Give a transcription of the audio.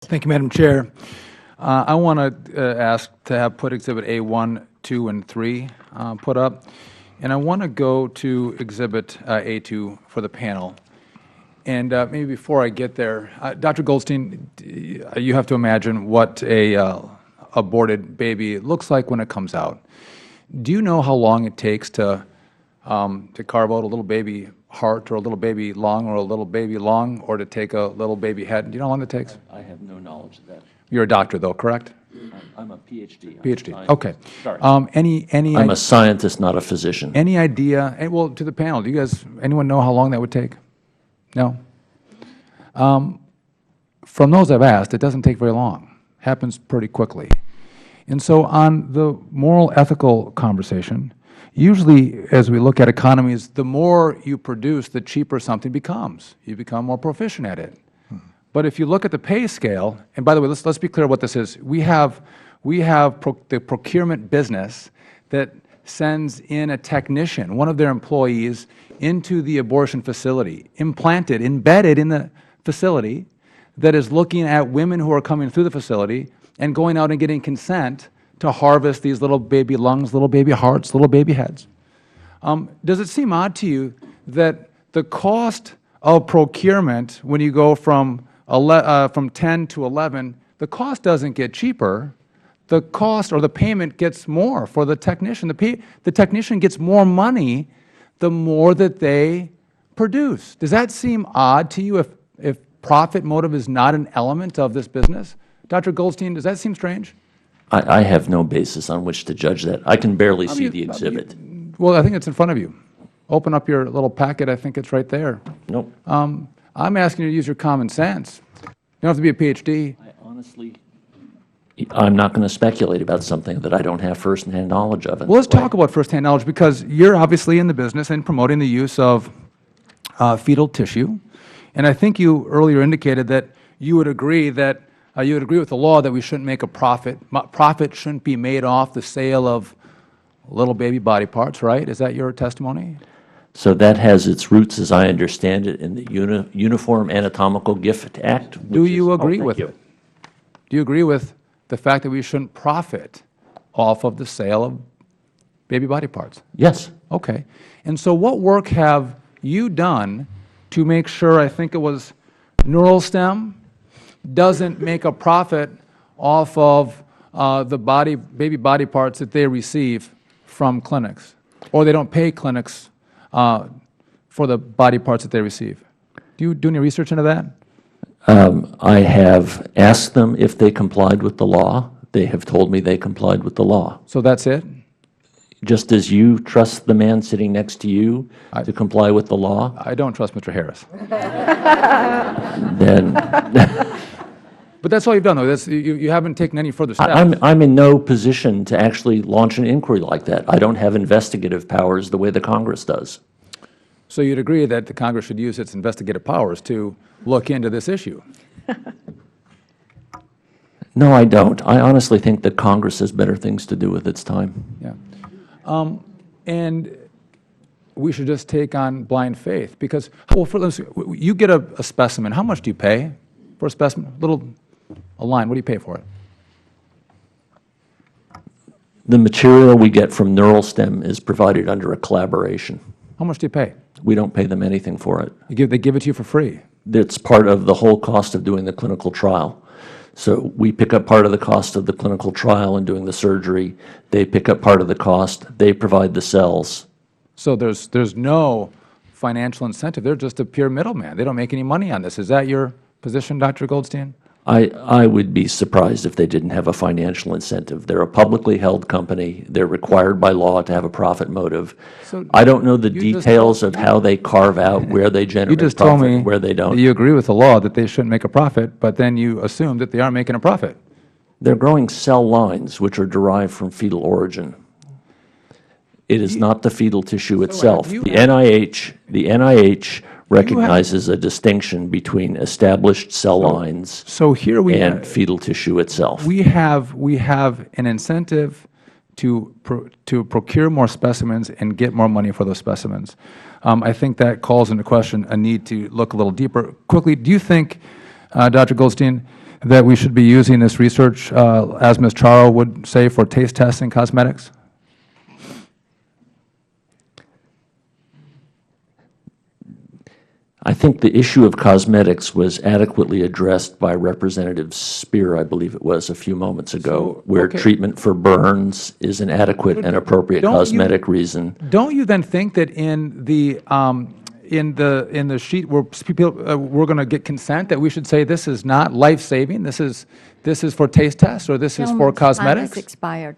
Thank you, Madam Chair. I want to ask to have put Exhibit A1, 2, and 3 put up. And I want to go to Exhibit A2 for the panel. And maybe before I get there, Dr. Goldstein, you have to imagine what a aborted baby looks like when it comes out. Do you know how long it takes to carve out a little baby heart or a little baby lung or a little baby lung, or to take a little baby head? Do you know how long it takes? I have no knowledge of that. You're a doctor, though, correct? I'm a PhD. PhD. Okay. Sorry. I'm a scientist, not a physician. Any idea? Well, to the panel, do you guys, anyone know how long that would take? No. From those I've asked, it doesn't take very long. Happens pretty quickly. And so, on the moral, ethical conversation, usually, as we look at economies, the more you produce, the cheaper something becomes. You become more proficient at it. But if you look at the pay scale, and by the way, let's be clear what this is. We have the procurement business that sends in a technician, one of their employees, into the abortion facility, implanted, embedded in the facility, that is looking at women who are coming through the facility and going out and getting consent to harvest these little baby lungs, little baby hearts, little baby heads. Does it seem odd to you that the cost of procurement, when you go from 10 to 11, the cost doesn't get cheaper? The cost or the payment gets more for the technician. The technician gets more money the more that they produce. Does that seem odd to you if profit motive is not an element of this business? Dr. Goldstein, does that seem strange? I have no basis on which to judge that. I can barely see the exhibit. Well, I think it's in front of you. Open up your little packet. I think it's right there. Nope. I'm asking you to use your common sense. You don't have to be a PhD. I'm not going to speculate about something that I don't have first-hand knowledge of. Well, let's talk about first-hand knowledge, because you're obviously in the business and promoting the use of fetal tissue. And I think you earlier indicated that you would agree that you would agree with the law that we shouldn't make a profit. Profit shouldn't be made off the sale of little baby body parts, right? Is that your testimony? So that has its roots, as I understand it, in the Uniform Anatomical Gift Act. Do you agree with it? Do you agree with the fact that we shouldn't profit off of the sale of baby body parts? Yes. Okay. And so what work have you done to make sure, I think it was Neural Stem, doesn't make a profit off of the baby body parts that they receive from clinics, or they don't pay clinics for the body parts that they receive? Do you do any research into that? I have asked them if they complied with the law. They have told me they complied with the law. So that's it? Just as you trust the man sitting next to you to comply with the law? I don't trust Mr. Harris. Then But that's all you've done, though. You haven't taken any further steps. I'm in no position to actually launch an inquiry like that. I don't have investigative powers the way the Congress does. So you'd agree that the Congress should use its investigative powers to look into this issue? No, I don't. I honestly think that Congress has better things to do with its time. Yeah. And we should just take on blind faith, because, well, you get a specimen. How much do you pay for a specimen? A line. What do you pay for it? The material we get from Neural Stem is provided under a collaboration. How much do you pay? We don't pay them anything for it. They give it to you for free? It's part of the whole cost of doing the clinical trial. So we pick up part of the cost of the clinical trial and doing the surgery. They pick up part of the cost. They provide the cells. So there's no financial incentive. They're just a pure middleman. They don't make any money on this. Is that your position, Dr. Goldstein? I would be surprised if they didn't have a financial incentive. They're a publicly held company. They're required by law to have a profit motive. So I don't know the details of how they carve out where they generate profit told me where they don't. You agree with the law that they shouldn't make a profit, but then you assume that they are making a profit. They're growing cell lines which are derived from fetal origin. It is not the fetal tissue itself. The NIH recognizes a distinction between established cell lines and fetal tissue itself. We have an incentive to procure more specimens and get more money for those specimens. I think that calls into question a need to look a little deeper. Quickly, do you think, Dr. Goldstein, that we should be using this research, as Ms. Charo would say, for taste tests in cosmetics? I think the issue of cosmetics was adequately addressed by Representative Spear, I believe it was, a few moments ago, where treatment for burns is an adequate and appropriate cosmetic reason. Don't you then think that in the sheet where people we're going to get consent, that we should say this is not life-saving, this is for taste tests, or this is for Gentleman's time has cosmetics? expired.